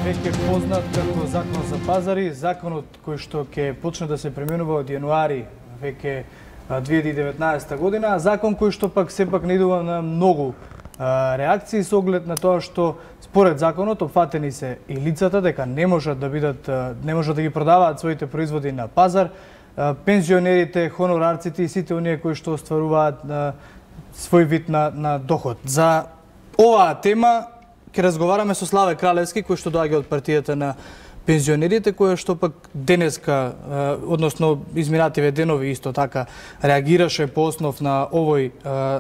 веќе познат како закон за пазари, законот кој што ќе почне да се применува од јануари веќе 2019 година, закон кој што пак сепак наидува на многу реакции со оглед на тоа што според законот опфатени се и лицата дека не можат да ги продаваат своите производи на пазар, пензионерите, хонорарците и сите оние кои што остваруваат свој вид на доход. За оваа тема ќе разговараме со Славе Кралевски, кој што доаѓа од партијата на пензионерите, која што пак денеска, односно изминативе денови исто така реагираше по основ на овој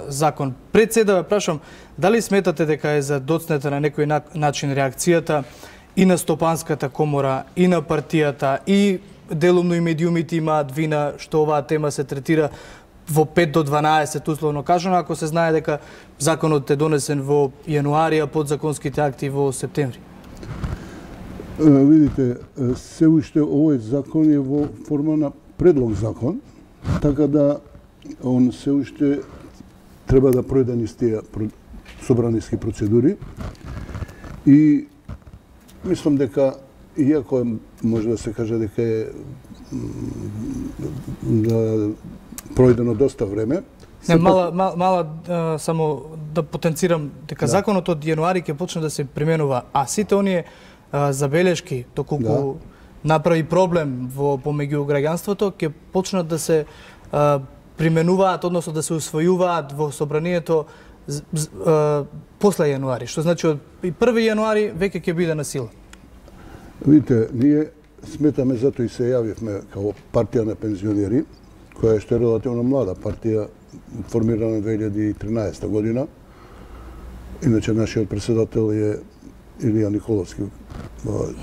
закон. Пред се да ве прашам, дали сметате дека е за доцнета на некој начин реакцијата и на Стопанската комора, и на партијата, и делумно и медиумите имаат вина што оваа тема се третира во 5 до 12, условно кажано, ако се знае дека законот е донесен во јануари, а подзаконските акти во септември? Видите, се уште овој закон е во форма на предлог закон, така да он се уште треба да пројде низ тие собраниски процедури и мислам дека иако може да се каже дека е пројдено доста време. Не, мала само да потенцирам дека законот од јануари ќе почне да се применува, а сите оние забелешки, доколку направи проблем помеѓу граѓанството, ќе почнат да се применуваат, односно да се усвојуваат во собранието после јануари, што значи од 1 јануари веќе ќе биде на сила. Видите, ние сметаме, затоа и се јавивме како партија на пензионери, која што е релативно млада партија, формирана 2013 година. Иначе нашиот председател е Илија Николовски.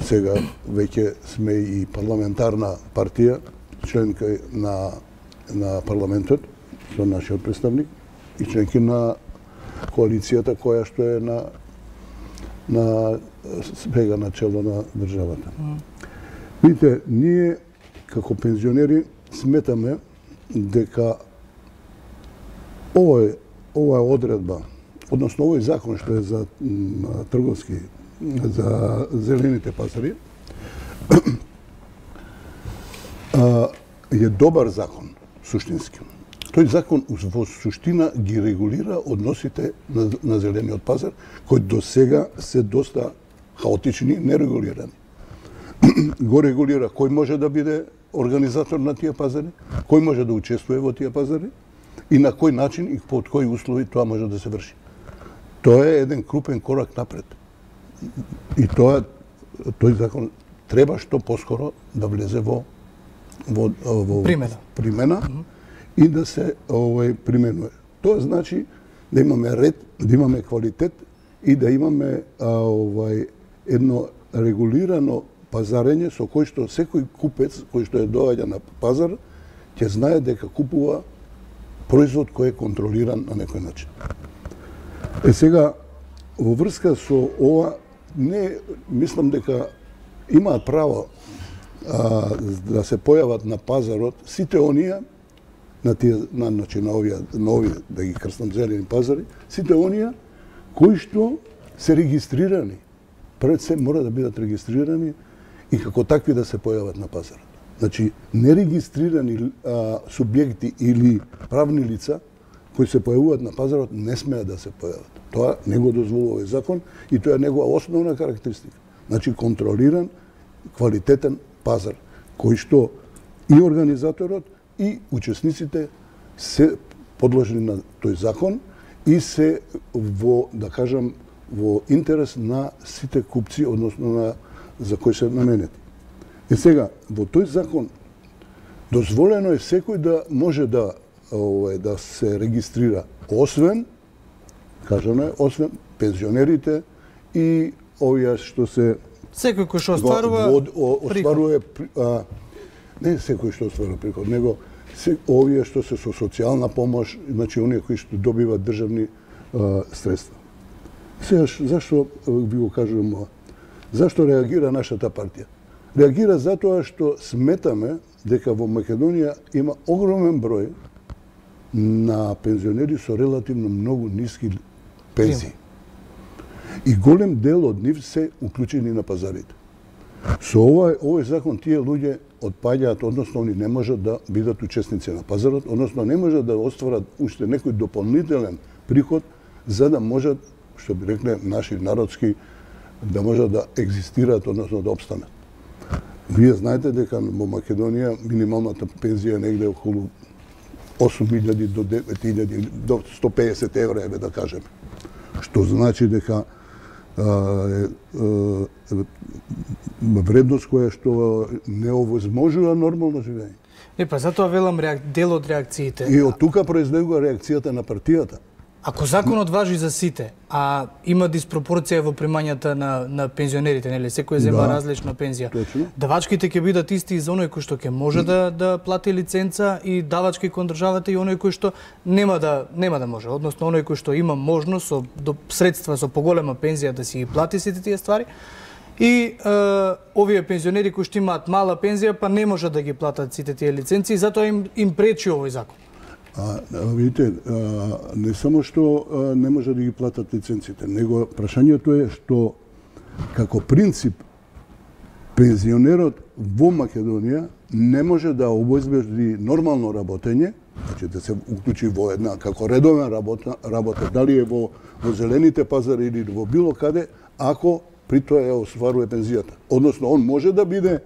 Сега веќе сме и парламентарна партија, членка на парламентот, со нашиот представник, и членки на коалицијата која што е на сега начело на државата. Видите, ние како пензионери сметаме дека ова одредба, односно овој закон што е за трговски, за зелените пазари, е добар закон, суштински. Тој закон во суштина ги регулира односите на зелениот пазар, кои до сега се доста хаотични, нерегулирани. Го регулира кој може да биде организатор на тие пазари, кој може да учествува во тие пазари и на кој начин и под кои услови тоа може да се врши. Тоа е еден крупен корак напред. И тој закон треба што поскоро да влезе во примена и да се применува. Тоа значи да имаме ред, да имаме квалитет и да имаме едно регулирано пазарење со кој што секој купец кој што доаѓа на пазар ќе знае дека купува производ кој е контролиран на некој начин. Сега во врска со ова не мислам дека имаат право да се појават на пазарот сите оние на овие да ги крстам зелени пазари, сите оние кои што се регистрирани. Пред се мора да бидат регистрирани и како такви да се појават на пазарот. Значи, нерегистрирани субјекти или правни лица кои се појавуваат на пазарот не смеат да се појават. Тоа не го дозволува овој закон и тоа е негова основна карактеристика. Значи, контролиран, квалитетен пазар, кој што и организаторот и учесниците се подложени на тој закон и се во, да кажам, во интерес на сите купци, односно за кои се наменети. И сега, во тој закон дозволено е секој да може да се регистрира, освен, кажано е, освен пензионерите и овие што се... Секој кој што остварува приход. Не секој што остварува приход, него овие што се со социјална помош, значи оние кои што добиваат државни средства. Сега, зашто ви го кажувам ова? Зашто реагира нашата партија? Реагира затоа што сметаме дека во Македонија има огромен број на пензионери со релативно многу ниски пензии. И голем дел од нив се уклучени на пазарите. Со овој закон тие луѓе отпаѓаат, односно они не можат да бидат учесници на пазарот, односно не можат да остварат уште некој дополнителен приход за да можат, што би рекле наши народски, да можат да екзистираат, односно да обстанат. Вие знаете дека во Македонија минималната пензија е негде околу 8.000 до 9.000 до 150 евра, еве да кажеме. Што значи дека вредност која што не овозможува нормално живење. Не, па затоа велам дел од реакциите. И од тука произлегува реакцијата на партијата. Ако законот важи за сите, а има диспропорција во примањата на пензионерите, нели, секој зема различна пензија. Точно. Давачките ќе бидат исти и за оној кој што ќе може да плати лиценца и давачки кон државата и оној кој што нема да може, односно оној кој што има можност со средства со поголема пензија да си ги плати сите тие ствари. И овие пензионери кои што имаат мала пензија па не можат да ги платат сите тие лиценци, затоа им пречи овој закон. Видите, не само што не може да ги платат лиценците, него прашањето е што како принцип пензионерот во Македонија не може да обезбеди нормално работење, значи да се уклучи во една како редовен работа, дали е во зелените пазари или во било каде, ако при тоа ја остварува пензијата. Односно, он може да биде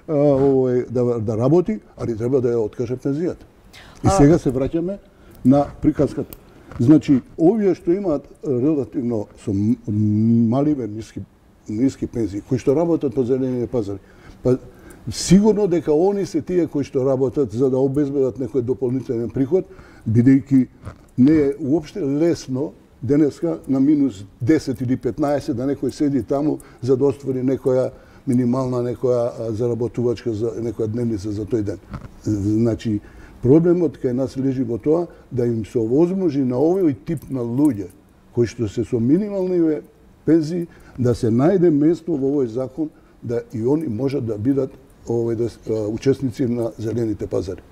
да работи, али треба да ја откаже пензијата. И сега се враќаме на приказката. Значи, овие што имаат релативно со мали ниски пензии, кои што работат по зелените пазари, па сигурно дека они се тие кои што работат за да обезбедат некој дополнителен приход, бидејќи не е уопште лесно денеска на минус 10 или 15 да некој седи таму за да оствари некоја минимална некоја заработувачка за некоја дневница за тој ден. Значи, проблемот кај нас лежи во тоа да им се овозможи на овој тип на луѓе кои што се со минимални пензии да се најде место во овој закон да и они можат да бидат учесници на зелените пазари.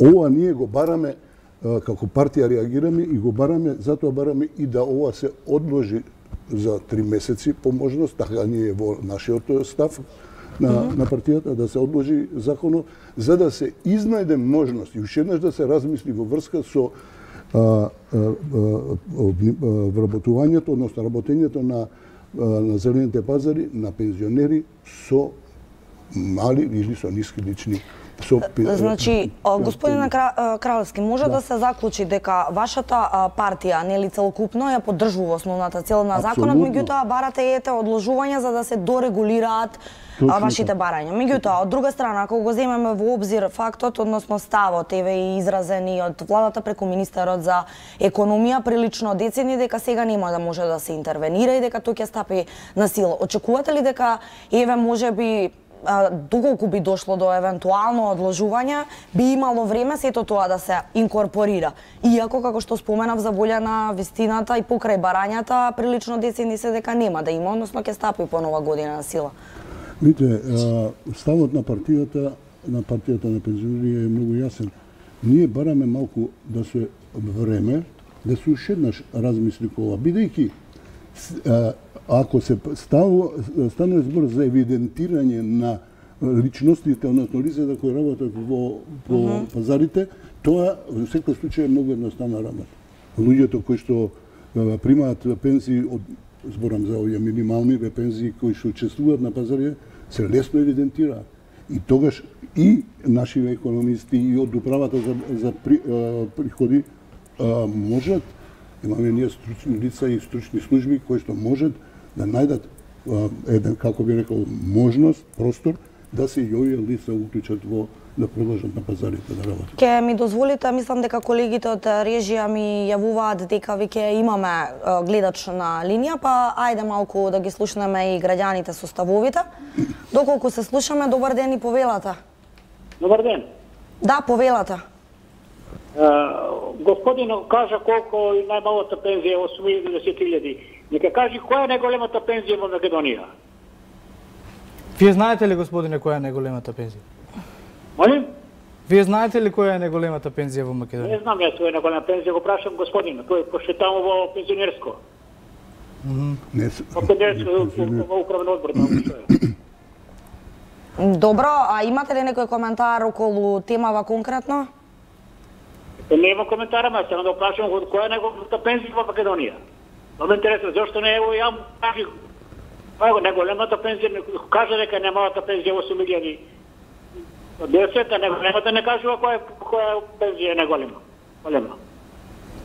Ова ние го бараме како партија реагираме и го бараме, затоа бараме и да ова се одложи за 3 месеци по можност, така ние во нашиот став на партијата, да се одложи законот, за да се изнајде можност и уште еднаш да се размисли во врска со вработувањето, односно работењето на зелените пазари на пензионери со мали или со ниски лични. Значи, господин Кралевски, може да се заклучи дека вашата партија, нели целокупно, ја поддржува основната цел на законот, меѓутоа барате одложување за да се дорегулираат вашите барања. Меѓутоа, од друга страна, ако го земеме во обзир фактот, односно ставот, еве изразени од владата преку министерот за економија прилично децени дека сега нема да може да се интервенира и дека тој ќе стапи на сила. Очекувате ли дека еве можеби доколку би дошло до евентуално одложување, би имало време сето тоа да се инкорпорира. Иако, како што споменав, за волја на вистината и покрај барањата, прилично децени се дека нема да има, односно ќе стапи по нова година на сила. Видите, ставот на партијата на пензионери е многу јасен. Ние бараме малку да се време, да се уште еднаш размисли ова, бидејќи ако се стане збор за евидентирање на личностите, односно лицата кои работат по пазарите, тоа во секој случај е многу едноставна работа. Луѓето кои што примаат пензии зборам за овие минимални пензии кои што учествуваат на пазарите, се лесно евидентираат. И тогаш и наши економисти и од управата за приходи можат, имаме ние стручни лица и стручни служби кои што можат да најдат еден, како би рекол, можност, простор да се и овие лица уклучат да продолжат на пазарите да работат. Ке ми дозволите, мислам дека колегите од режија ми јавуваат дека веќе имаме гледач на линија, па ајде малку да ги слушнеме и граѓаните со ставовите. Доколку се слушаме, добар ден и повелата. Добар ден. Да, повелата. Господинот кажа колку најмалата пензија е 80.000. Нека кажи која е најголемата пензија во Македонија? Вие знаете ли, господине, која е најголемата пензија? Молим? Вие знаете ли која е најголемата пензија во Македонија? Не знам јас која е најголема пензија, го прашам господина, тој пошто таму во пензионерско. Opet je upravni odbor tamo što je. Добро, а имате ли некој коментар околу темава конкретно? Нема коментара, ма се да прашам која е неговата пензија во Македонија. Но ме интересува зошто не ево ја кажи неголемата пензија, кажа дека немалата пензија 8.000. 10, немата не кажува која пензија е неголема. Голема.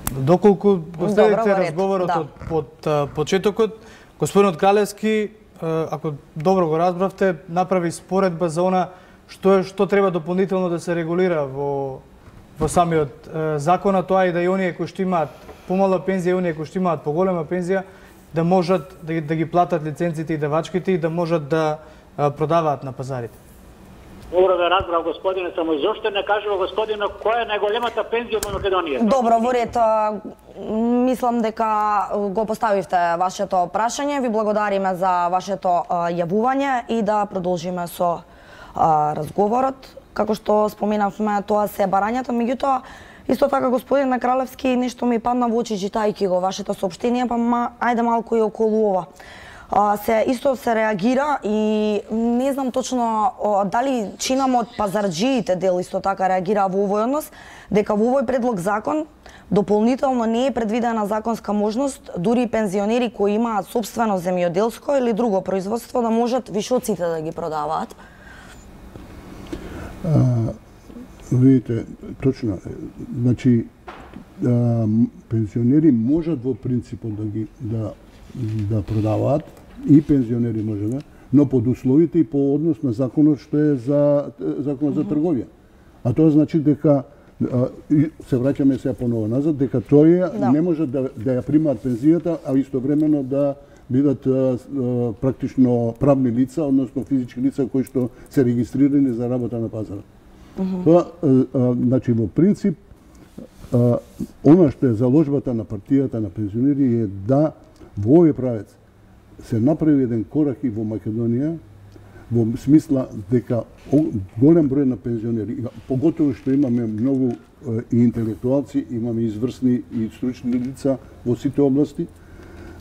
Доколку го следите разговорот од почетокот, господинот Кралевски, ако добро го разбравте, направи споредба за она што треба дополнително да се регулира во самиот закон, а тоа е да и оние кои што имаат помала пензија и оние кои што имаат поголема пензија да можат да ги платат лиценците и давачките и да можат да продаваат на пазарите. Добро да разбрав, господине, само зошто не кажува господине која е најголемата пензија во Македонија? Добро, во ред, мислам дека го поставивте вашето прашање. Ви благодариме за вашето јавување и да продолжиме со разговорот. Како што споменавме, тоа се барањата, меѓутоа, исто така, господин Кралевски, нешто ми падна во очи читајќи го вашето соопштение, па ајде малку и околу ова. Исто се реагира и не знам точно дали чинама од пазарџиите дел исто така реагира во овој однос, дека во овој предлог закон дополнително не е предвидена законска можност дури и пензионери кои имаат сопствено земјоделско или друго производство да можат вишоците да ги продаваат. Видите, точно, значи пензионери можат во принципот да продаваат и пензионери може, но под условите и по однос на законот што е за законот за трговија. А тоа значи дека се враќаме сега понова назад, дека тој не може да ја примаат пензијата, а истовремено да бидат практично правни лица, односно физички лица кои што се регистрирани за работа на пазарот. Тоа, значи, во принцип, она што е заложбата на партијата на пензионери е да во овој правец се направи еден корак и во Македонија, во смисла дека голем број на пензионери, поготово што имаме многу и интелектуалци, имаме изврсни и стручни лица во сите области,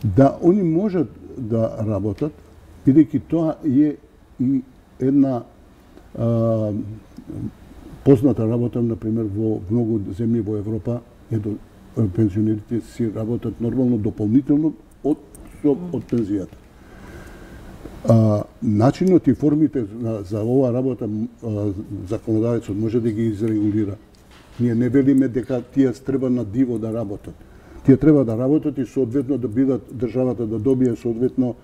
да они можат да работат, бидејќи тоа е и една позната работа, например, во многу земји во Европа, пензионерите си работат нормално дополнително од пензијата. Начинот и формите за оваа работа законодавецот може да ги изрегулира. Ние не велиме дека тие треба на диво да работат. Тие треба да работат и соодветно да бидат државата да добие соодветно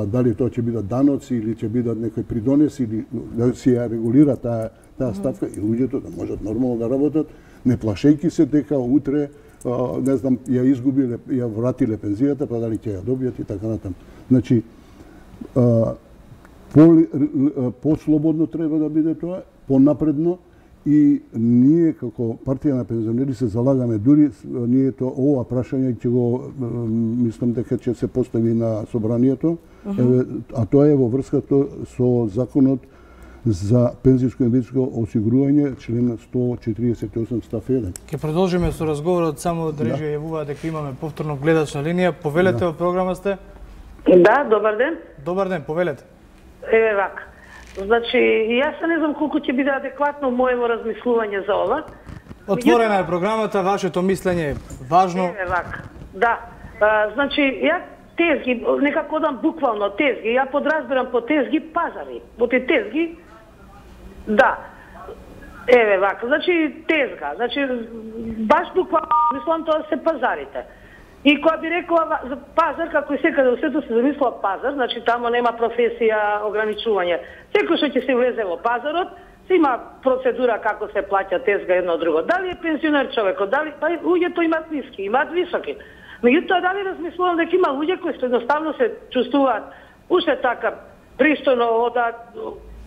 дали тоа ќе бидат даноци или ќе бидат некои придонеси или да се ја регулира таа ставка и луѓето да можат нормално да работат, не плашејќи се дека утре не знам, ја изгубиле, ја вратиле пензијата, па дали ќе ја добијат и така натаму. Значи, по-слободно треба да биде тоа, понапредно, и ние како партија на пензионери се залагаме, дури ние ова прашање ќе го, мислам дека ќе се постави на собранието, а тоа е во врска со законот за пензијско и инвалидско осигурување, член 148 став 1. Ќе продолжиме со разговорот, само да режија јавува дека имаме повторно гледачна линија. Повелете во програма сте? Да, добар ден. Добар ден, повелете. Еве вака. Значи, јас не знам колку ќе биде адекватно моето размислување за ова. Отворена е програмата, вашето мислење е важно. Еве вака. Да. Значи, ја тезги, некако одам буквално тезги, ја подразбирам по тезги пазари. По те тезги, да. Еве вака, значи тезга, значи баш буквално мислам тоа се пазарите. И кога би рекла за пазар, како и секаде во светот се замислува пазар, значи тамо нема професија, ограничување. Секој што ќе се влезе во пазарот, се има процедура како се плаќа тезга едно друго. Дали е пензионер човекот, дали па луѓето имаат ниски, имаат високи. Меѓутоа дали размислувам дека има луѓе кои што едноставно се чувствуваат уште така пристојно, одат,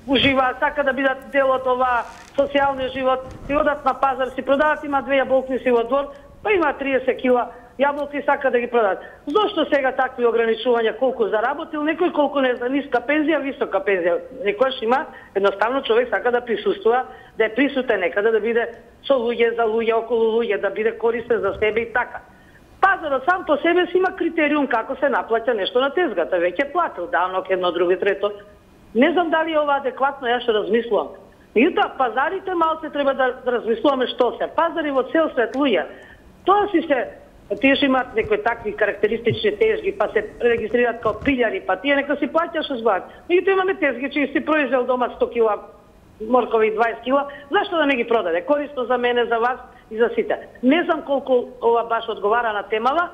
уживаат, сака да бидат дел од ова социјалниот живот, си одат на пазар, си продават, има 2 јаболки си во двор, па има 30 кила јаболки сака да ги продадат. Зошто сега такви ограничувања, колку заработил некој, колку не за ниска пензија, висока пензија? Некојаш има, едноставно човек сака да присуствува, да е присутен некаде, да биде со луѓе, за луѓе, околу луѓе, да биде користен за себе и така. Пазарот сам по себе си има критериум како се наплаќа нешто на тезгата. Веќе платил данок, едно, друго, трето. Не знам дали е ова адекватно, јас ќе размислувам. Меѓутоа, пазарите малце треба да размислуваме што се. Пазари во цел свет луѓе. Тоа си се, тие што имаат некои такви карактеристични тезги, па се регистрираат као пилјари, па тие нека си плаќаш збават. Меѓутоа имаме тезги, че си произвел дома 100 кила моркови 20 кила, зашто да не ги продаде? Корисно за мене, за вас и за сите. Не знам колку ова баш одговара на темава,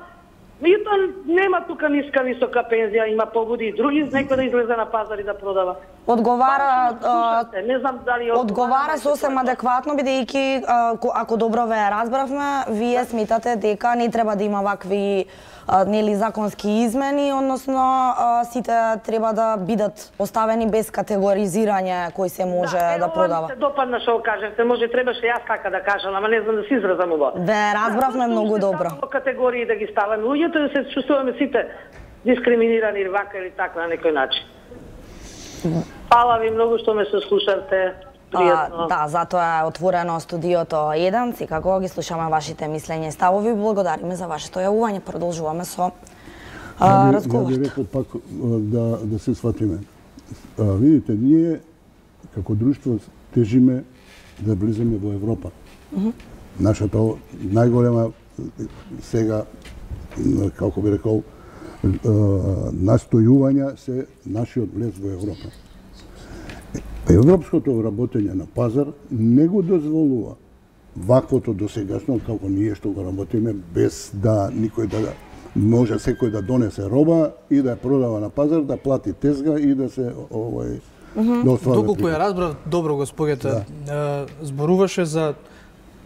меѓутоа нема тука ниска висока пензија, има побуди и други, некој да излезе на пазар и да продава. Одговара, не знам дали одговара сосем адекватно, бидејќи ако добро ве разбравме, вие смитате дека не треба да има вакви нели законски измени, односно сите треба да бидат оставени без категоризирање кој се може да продава. Да, се допадна што кажете, може требаше јас така да кажам, ама не знам да се изразам ова. Ве разбравме многу добро. Во категории да ги ставаме луѓето, да се чувствуваме сите дискриминирани или вака или така на некој начин. Фала ви многу што ме се слушате. Да, затоа е отворено студиото 1, секако ги слушаме вашите мислења и ставови. Благодариме за вашето јавување. Продолжуваме со разговор. Ја би рекол пак да се сватиме. Видите, ние како друштво тежиме да влеземе во Европа. Нашата најголема сега, како би рекол, настојувања се нашиот влез во Европа. Европското работење на пазар не го дозволува ваквото досегашно како ние што го работиме без да никој да може секој да донесе роба и да ја продава на пазар, да плати тезга и да се да оствари. Доколку ја разбрав добро госпогата, зборуваше за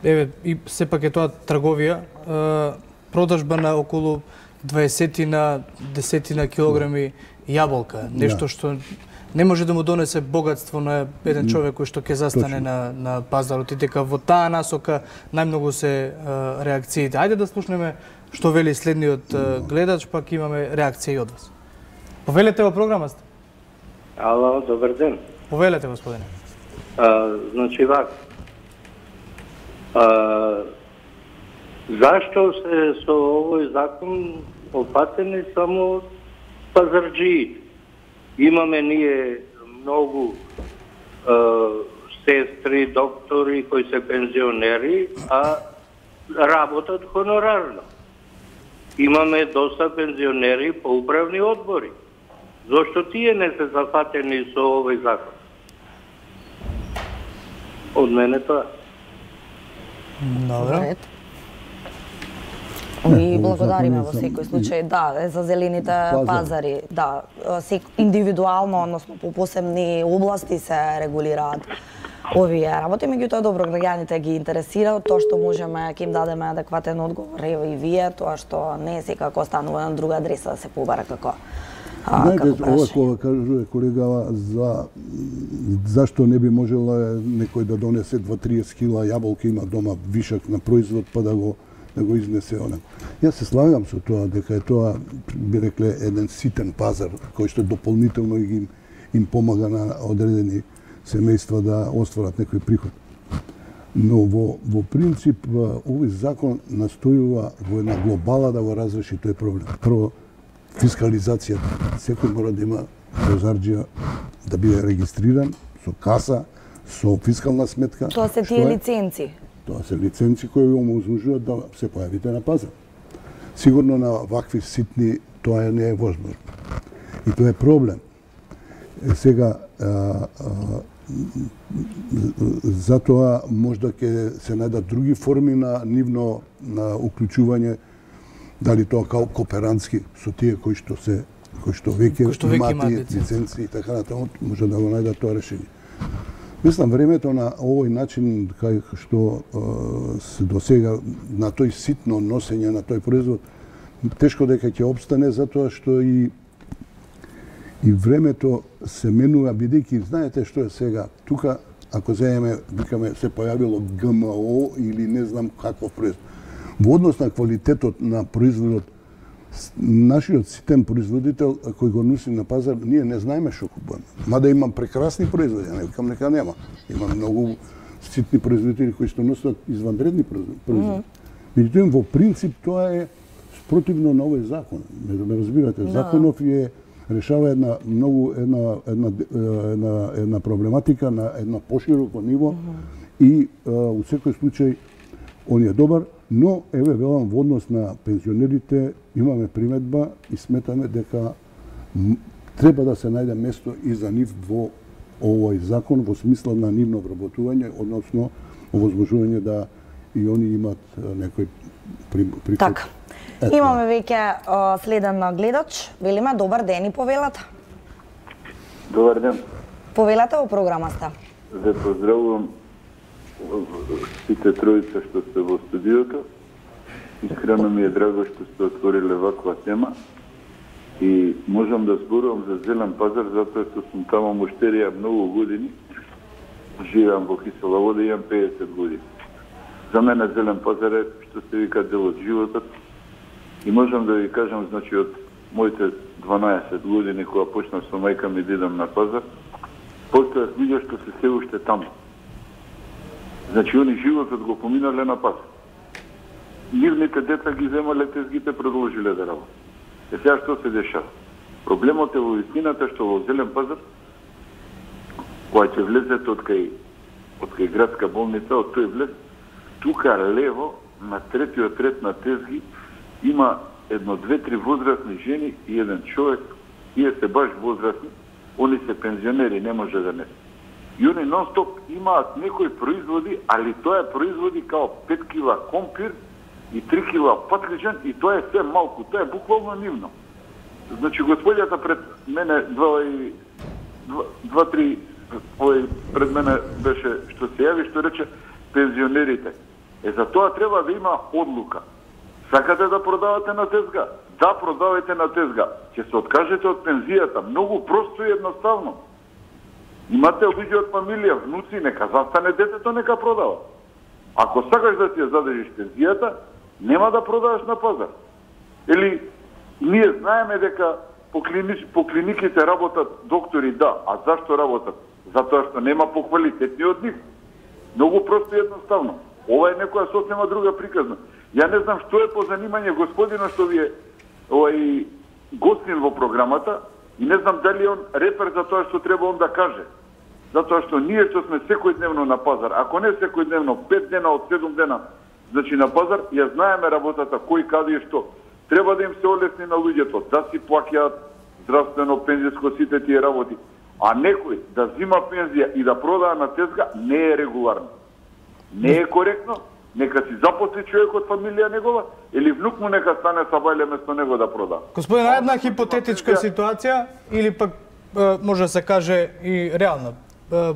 и сепак е тоа трговија, продажба на околу 20 килограми јаболка, нешто што не може да му донесе богатство на еден човек кој што ќе застане на пазарот и дека во таа насока најмногу се реакциите. Ајде да слушнеме што вели следниот гледач, пак имаме реакција и од вас. Повелете во програма сте? Ало, добар ден. Повелете, господине. Значи вака. Зашто се со овој закон опатени само пазарджиите? Имаме ние многу сестри, доктори кои се пензионери, а работат хонорарно. Имаме доста пензионери по управни одбори. Зошто тие не се зафатени со овој закон? Од мене тоа. Добро. Ви благодариме во секој случај, да, за зелените пазари, да, индивидуално, односно по посебни области се регулираат овие работи, меѓутоа добро граѓаните ги интересира тоа што можеме ќе им дадеме адекватен одговор, ево и вие, тоа што не е секако останува на друга адреса да се побара како знаете, ова кога кажува колегава за зашто не би можела некој да донесе 2-30 кила јаболки, има дома вишак на производ, па да го изнесе онако. Јас се слагам со тоа дека е тоа, би рекле, еден ситен пазар кој што дополнително им помага на одредени семејства да остварат некој приход. Но во принцип овој закон настојува во една глобала да го разреши тој проблем. Прво, фискализацијата. Секој мора да има пазарџија да биде регистриран со каса, со фискална сметка. Тоа се тие лиценци. Тоа се лиценци кои оможуват да се појавите на пазар. Сигурно на вакви ситни тоа не е возможно. И тоа е проблем. Сега, затоа можда ќе се најдат други форми на нивно уклучување, дали тоа као кооперантски со тие кои што веќе имаат лиценци и така натаму, може да го најдат тоа решение. Мислам, времето на овој начин, кај што се досега на тој ситно носење на тој производ, тешко дека ќе обстане, затоа што и времето се менува, бидејќи знаете што е сега. Тука, ако земеме, викаме, се појавило ГМО или не знам каков производ. Во однос на квалитетот на производот, нашиот ситен производител кој го носи на пазар, ние не знаеме што купуваме. Мада имам прекрасни производи, не викам нека нема. Има многу ситни производители кои што носат изванредни производи. Меѓутоа, во принцип тоа е противно на овој закон. Ме разбирате, законов решава една проблематика на една пошироко ниво и у секој случај он е добар, но еве велам во однос на пензионерите имаме приметба и сметаме дека треба да се најде место и за нив во овој закон во смисла на нивно вработување, односно овозможување да и они имат некој приход. Така. Имаме веќе следен гледач. Велиме добар ден и повелата. Добар ден. Повелата во програма сте. Ве поздравувам сите тројца што сте во студиото. Искрено ми е драго што сте отвориле ваква тема. И можам да зборувам за Зелен пазар затоа што сум тамо муштерија многу години. Живеам во Кисела Вода, имам 50 години. За мене Зелен пазар е што се вика дел од животот. И можам да ви кажам, значи, од моите 12 години, кога почнав со мајка ми да идам на пазар, постојат луѓе што се уште таму. Значи, они животот го поминале на пазар. Нивните деца ги земале, тезгите продолжиле да работат. Е сега што се дешава? Проблемот е во вистината што во Зелен пазар, кога ќе влезете од кај градска болница, од тој влез, тука лево, на третиот ред на тезги, има едно, две, три возрастни жени и еден човек, тие се баш возрастни, они се пензионери, не може да не се. И они нон-стоп имаат некои производи, али тоа е производи као 5 кила компир и 3 кила патлиџан и тоа е се малку, тоа е буквално нивно. Значи, господјата пред мене, два-три пред мене беше што се јави, што рече пензионерите. За тоа треба да има одлука. Сакате да продавате на тезга? Да, продавајте на тезга. Ќе се откажете од пензијата. Многу просто и едноставно. Имате луѓе од фамилија, внуци, нека застане детето, нека продава. Ако сакаш да си ја задржиш пензијата, нема да продаваш на пазар. Или ние знаеме дека по клиниките работат доктори, да. А зашто работат? Затоа што нема поквалитетни од нив. Многу просто и едноставно. Ова е некоја сосема друга приказна. Ја не знам што е по занимање господина што ви е гостин во програмата и не знам дали он репер за тоа што треба он да каже. Затоа што ние што сме секојдневно на пазар, ако не секојдневно, 5 дена од 7 дена, значи на пазар, ја знаеме работата, кој, каде и што. Треба да им се олесни на луѓето, да си плаќаат здравствено, пензиско, сите тие работи. А некој да зима пензија и да продава на тезга не е регуларно. Не е коректно. Нека си запосли човек од фамилија негова или внук му нека стане сабајле место него да продава. Господин, една хипотетичка ситуација или пак може да се каже и реална.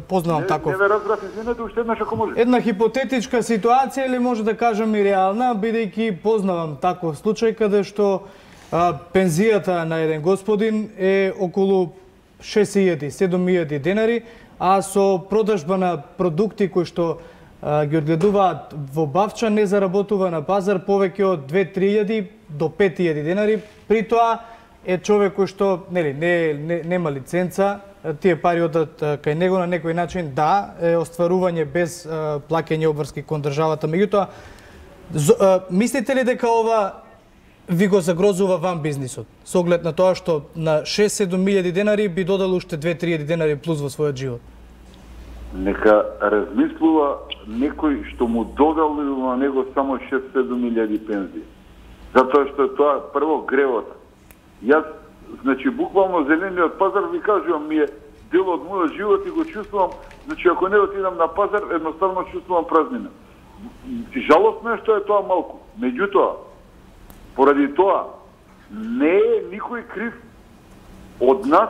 Познавам таков. Не ве разбрав, извинете, уште еднаш ако може. Една хипотетичка ситуација или може да кажем и реална, бидејќи познавам таков случај каде што пензијата на еден господин е околу 6.000-7.000 денари, а со продажба на продукти кои што ги одгледуваат во Бавча не заработува на пазар повеќе од 2-3.000 до 5.000 денари. При тоа е човек кој што нема лиценца, тие пари одат кај него на некој начин, да, е остварување без плаќање обврски кон државата. Меѓутоа, мислите ли дека ова ви го загрозува вам бизнисот? Со оглед на тоа што на 6-7.000 денари би додало уште 2-3.000 денари плюс во својот живот? Нека размислува некој што му додал на него само 6-7.000 пензија. Затоа што тоа прво гревота. Јас, значи, буквално зелениот пазар, ви кажувам, ми е дел од мојот живот и го чувствувам, значи, ако не отидам на пазар, едноставно чувствувам празнина. Жалостно е што е тоа малку. Меѓутоа, поради тоа, не е никој крив од нас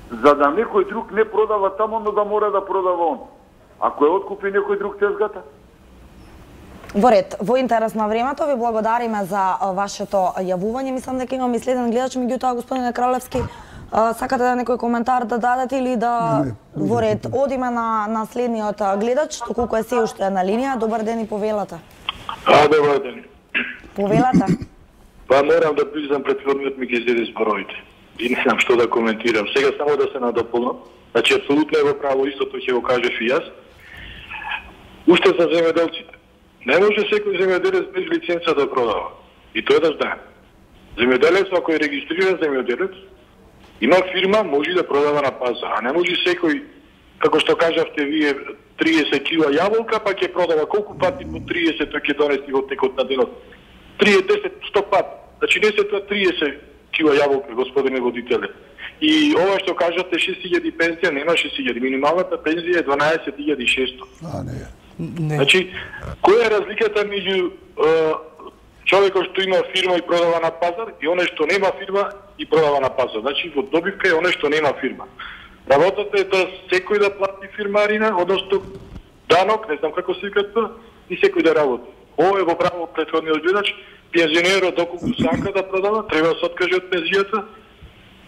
за да некој друг не продава тамо, но да мора да продава он. Ако е откупи некој друг тезгата? Во ред, во интерес на времето ви благодариме за вашето јавување. Мислам дека имаме и следен гледач, меѓутоа господине Кралевски, сакате да некој коментар да дадете или да... Во ред, одиме на следниот гледач, доколку е се уште на линија. Добар ден и повелата. Добар ден. Повелата? Па морам да признам претходниот ми ги изеде зборовите. И не знам што да коментирам. Сега само да се надополнам. Значи, апсолутно е во право, истото ќе го кажеш и јас. Уште за земјоделците. Не може секој земјоделец без лиценца да продава. И тоа е да знаем. Земјоделец, ако е регистриран земјоделец, има фирма, може да продава на пазар, а не може секој, како што кажавте вие, 30 кила јаболка, па ќе продава колку пати по 30 тој ќе донести во текот на денот? 30, 100 пати. Значи не се тоа 30 кила јаболка, господине водителе. И ова што кажате 6000 пензија, нема 6000. Минималната пензија е 12600. А, не. Значи, која е разликата меѓу човекот што има фирма и продава на пазар и оној што нема фирма и продава на пазар? Значи, во добивка е оној што нема фирма. Работата е да секој да плати фирмарина, одnosno данок, не знам како се вика тоа, и секој да работи. Ова е во право претходниот гледач, пензионерот доколку сака да продава, треба да се откаже од пензијата,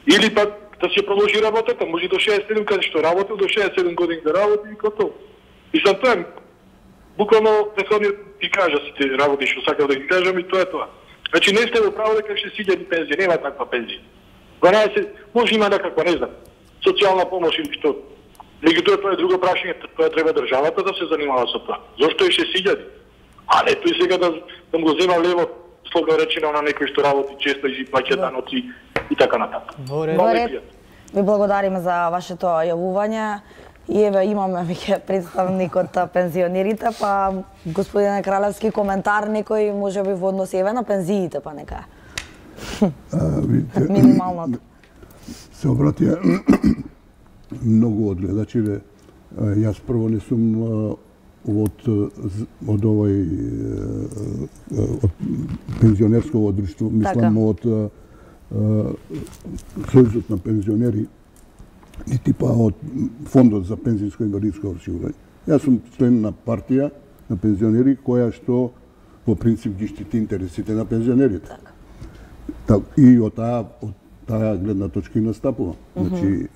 или пак да се продолжи работата, може до 67 каде што работил, до 67 години да работи и готово. Мислам, тоа е буквално претходниот ти кажа сите работи што сакав да ги кажам и тоа е тоа. Значи не сте во право дека ќе се сиѓа пензија, нема таква пензија. 12, може има некаква, не знам, социјална помош или што. Меѓутоа тоа е друго прашање, тоа треба државата да се занимава со тоа. Зошто е 6000? А не тој сега да му го зема лево, слога речено на некој што работи често и си плаќа даноци и така натаму. Во ред. Ви благодариме за вашето јавување. И еве имаме веќе представник од пензионерите, па господине Кралевски коментар некој можеби во однос еве на пензиите, па нека. Минималното. Се обратија многу од гледачиве. Јас прво не сум од овој од пензионерско друштво, мислам од Сојузот на пензионери, нити па од Фондот за пензијско и инвалидско осигурање. Јас сум член на партија на пензионери која што во принцип ги штити интересите на пензионерите. И од таа гледна точка и настапува. Значи,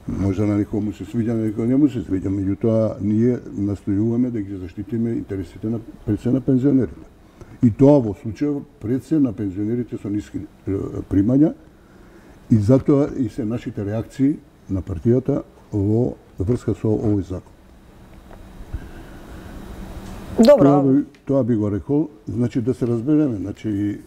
може на некој му се свиѓа, на некој не му се свиѓа, меѓутоа ние настојуваме да ги заштитиме интересите на пред се на пензионерите. И тоа во случај пред се на пензионерите со ниски примања и затоа и се нашите реакции на партијата во врска со овој закон. Добро. Тоа би го рекол, значи да се разбереме, значи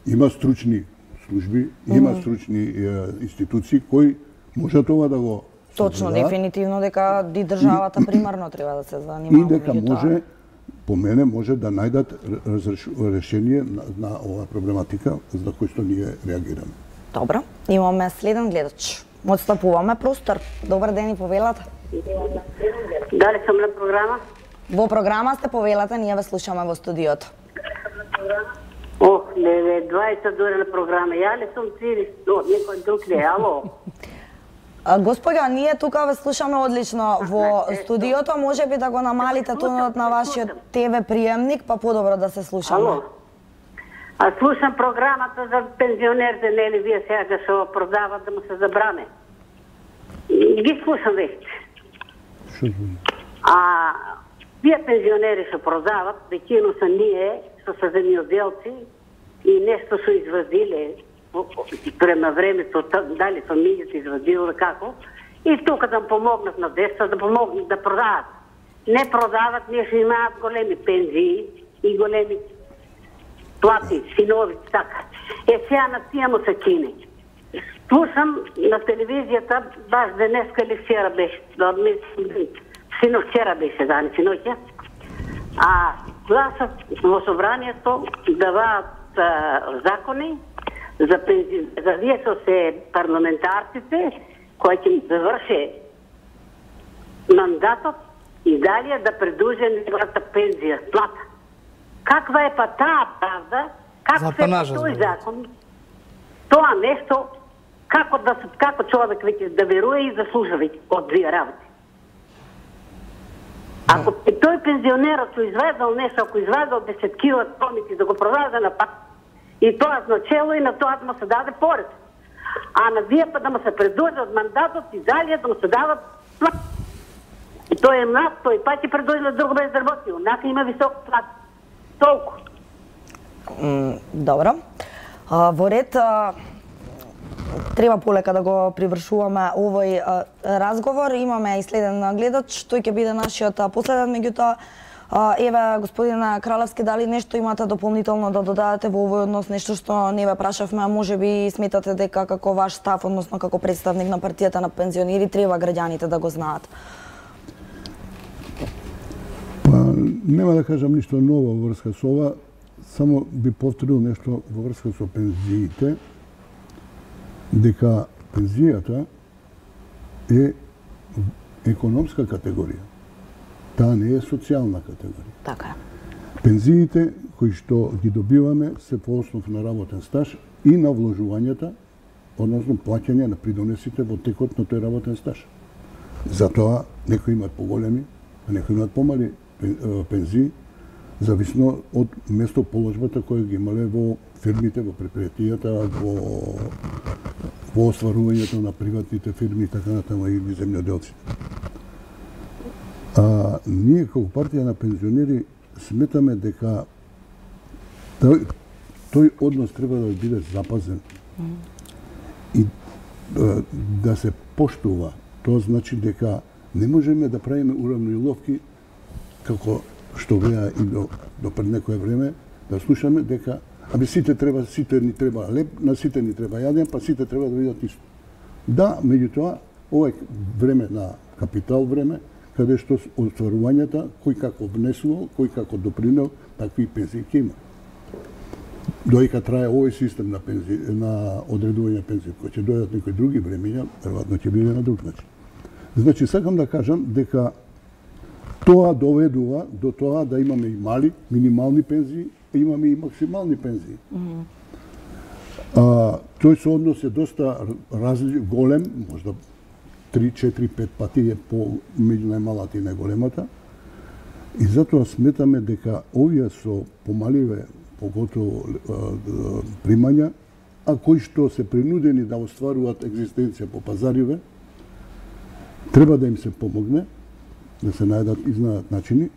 има стручни служби, има стручни институции кои може тоа да го Точно, дефинитивно дека и државата примарно треба да се занимава. И дека може, по мене, може да најдат решение на оваа проблематика за кој што ние реагираме. Добро, имаме следен гледач. Отстапуваме простор. Добар ден и повелата. Дали сум на програма? Во програма сте, повелата, ние ве слушаме во студиото. Ох, не, 20 дури на програма. Ја ли сум цили, некој друг не, ало? Господја, ние тука ве слушаме одлично во студиото, може би да го намалите тонот на вашиот ТВ приемник, па подобро да се слушаме. Ало? А слушам програмата за пензионерите, нели вие сега да се продават, да му се забране. Ги слушам веќе. А вие пензионери се продават, веќино се ние, што се земјоделци и нешто се извадиле према времето, дали фамилијата извадила како, и тука да помогнат на деца, да помогнат да продават. Не продават, ние ще имаат големи пензии и големи плати, синови, така. Сега на тия му се кине. Слушам на телевизията, баш денеска или вчера беше, сино вчера беше, да, не синоќа. А гласат во собранието даваат закони за вие со се парламентарците кои ќе заврше мандатот и далje да предуже неговата пензија, плата. Каква е па таа правда? Како се тој закон? Тоа нешто како човек веќе да веруе и заслужа веќе од две работи. Ако тој пензионерот што извадил нешто, ако извадил 10 кила томици да го продаде на пак, и тоа значело и на тоа да му се даде поред. А на вие па да му се предуже од мандатот и далje да му се дава плат. И тој е млад, тој па ќе предуже на друго безработица. Онака има висок плат. Толку. Добро. Во ред, треба полека да го привршуваме овој разговор. Имаме и следен гледач, тој ќе биде нашиот последен, меѓутоа Еве, господин Кралевски, дали нешто имате дополнително да додадете во овој однос, нешто што не ве прашавме, а можеби сметате дека како ваш став, односно како представник на партијата на пензионери, треба граѓаните да го знаат? Па, нема да кажам ништо ново во врска со ова, само би повторил нешто во врска со пензиите, дека пензијата е економска категорија. Таа не е социјална категорија. Така. Пензиите кои што ги добиваме се по основ на работен стаж и на вложувањата, односно плаќање на придонесите во текот на тој работен стаж. Затоа некои имаат поголеми, а некои имаат помали пензии, зависно од местоположбата која ги имале во фирмите, во предпријатијата, во остварувањето на приватните фирми и така натаму или земјоделците. Ние како партија на пензионери сметаме дека тој однос треба да биде запазен и да се поштува. Тоа значи дека не можеме да правиме уравниловки како што беа и до пред некое време, да слушаме дека сите ни треба леп, на сите ни треба јаден, па сите треба да видат исто. Да, меѓутоа, ова е време на капитал време, каде што остварувањата, кој како внесувал, кој како допринел, такви пензии ќе има. Додека трае овој систем на одредување пензии, кој ќе дојдат некои други времења, веројатно ќе биде на друг начин. Значи, сакам да кажам дека тоа доведува до тоа да имаме и мали, минимални пензии, и имаме и максимални пензии. Тој сооднос е доста голем, можда 3, 4, 5 пати е меѓу најмалата и најголемата. И затоа сметаме дека овие со помаливе, поготово примања, а кои што се принудени да остваруваат екзистенција по пазариве, треба да им се помогне, да се изнајдат начини,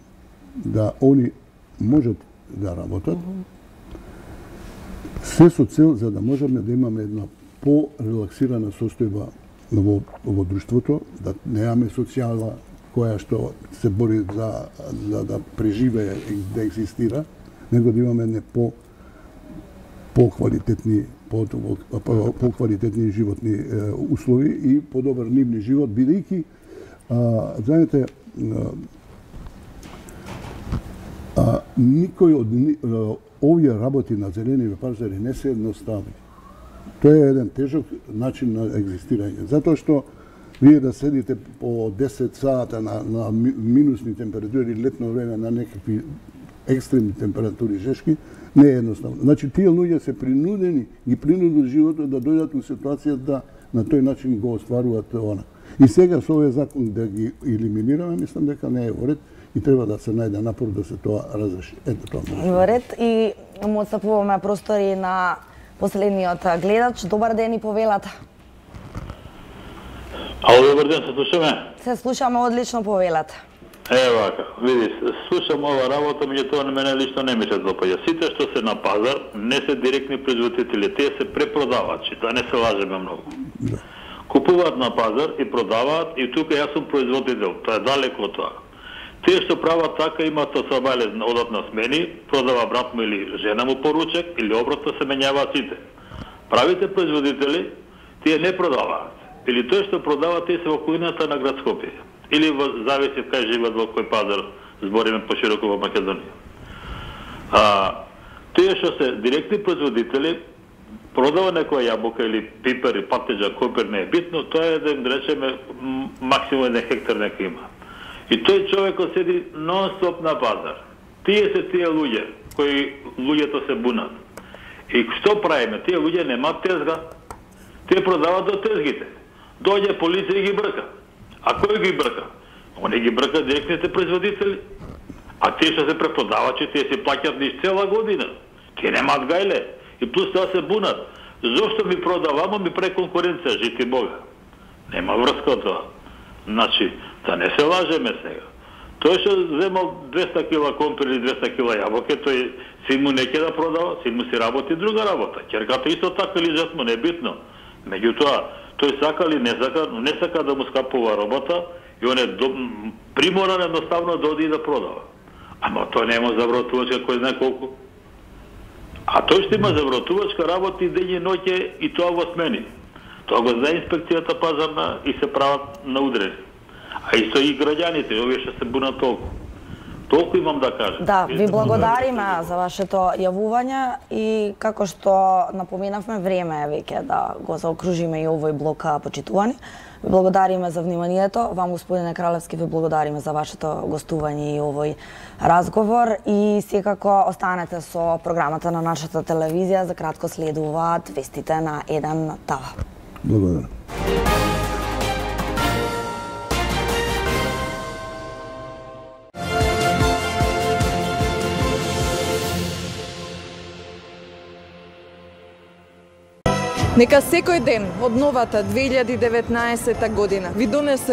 да они можат да работат, се со цел за да можеме да имаме една по-релаксирана состојба во друштвото, да немаме социјала која што се бори за да преживее и да екзистира, него да имаме не по-квалитетни животни услови и подобар нивни живот, бидејќи знаете, никој од овие работи на зелениве пазари не се едноставни. Тоа е еден тежок начин на екзистирање. Затоа што вие да седите по 10 сата на минусни температури летно време на некакви екстремни температури жешки, не е едноставно. Значи, тие луѓе се принудени, ги принудил животот да дојдат у ситуација да на тој начин го остваруваат она. И сега со овој закон да ги елиминираме, мислам дека не е во ред и треба да се најде напор да се тоа разреши. Ето тоа. Во ред и му отстапуваме простори на последниот гледач. Добар ден и повелата. Ало, добар ден, се слушаме? Се слушаме одлично, повелата. Вака, видиш, слушам ова работа, меѓутоа на мене лично не ми се допаѓа. Сите што се на пазар не се директни производители, тие се препродавачи, да не се лажеме многу. Купуваат на пазар и продаваат и тука јас сум производител, тоа е далеко од тоа. Тие што прават така имаат освобале, одат на смени, продава брат му или жена му поручек или обратно се менјаваат сите. Правите производители, тие не продаваат. Или тој што продава, тие се во околината на град Скопје. Или зависи кај живеат во кој пазар, збориме пошироко во Македонија. Тие што се директни производители, продава некоја јабука или пипер и патеџа, копер не е битно, тоа е да им речеме максимум 1 хектар нека има. И тој човекот седи нон-стоп на пазар. Тие се тие луѓе, кои луѓето се бунат. И што правиме? Тие луѓе немаат тезга. Тие продават до тезгите. Дојде полиција и ги брка. А кој ги брка? Они ги брка директните производители. А тие што се препродавачи, тие се плаќат низ цела година. Тие немаат гајле. И плюс тоа се бунат. Зошто ми продавамо, ми пре конкуренција, жити Бога. Нема врска од тоа. Значи, да не се лажеме сега. Тој што земал 200 кила компир или 200 кила јабоке, тој син му неќе да продава, син му си работи друга работа. Ќерката исто така или жат му, не битно. Меѓутоа, тој сака или не сака, но не сака да му скапува робота и он е приморан едноставно да оди да продава. Ама тоа нема завратувачка кој знае колку. А тој што има завратувачка работи ден и ноќе и тоа во смени. Тоа го знае инспекцијата пазарна и се прават на удрени. А исто и граѓаните, овие што се бунат толку. Толку имам да кажам. Да, ви благодариме за вашето јавување и како што напоменавме, време е веќе да го заокружиме и овој блок почитувани. Ви благодариме за вниманието. Вам, господине Кралевски, ви благодариме за вашето гостување и овој разговор и секако останете со програмата на нашата телевизија. За кратко следуваат вестите на 1 ТАВ. Благодарам. Нека секој ден од новата 2019 година ви донесе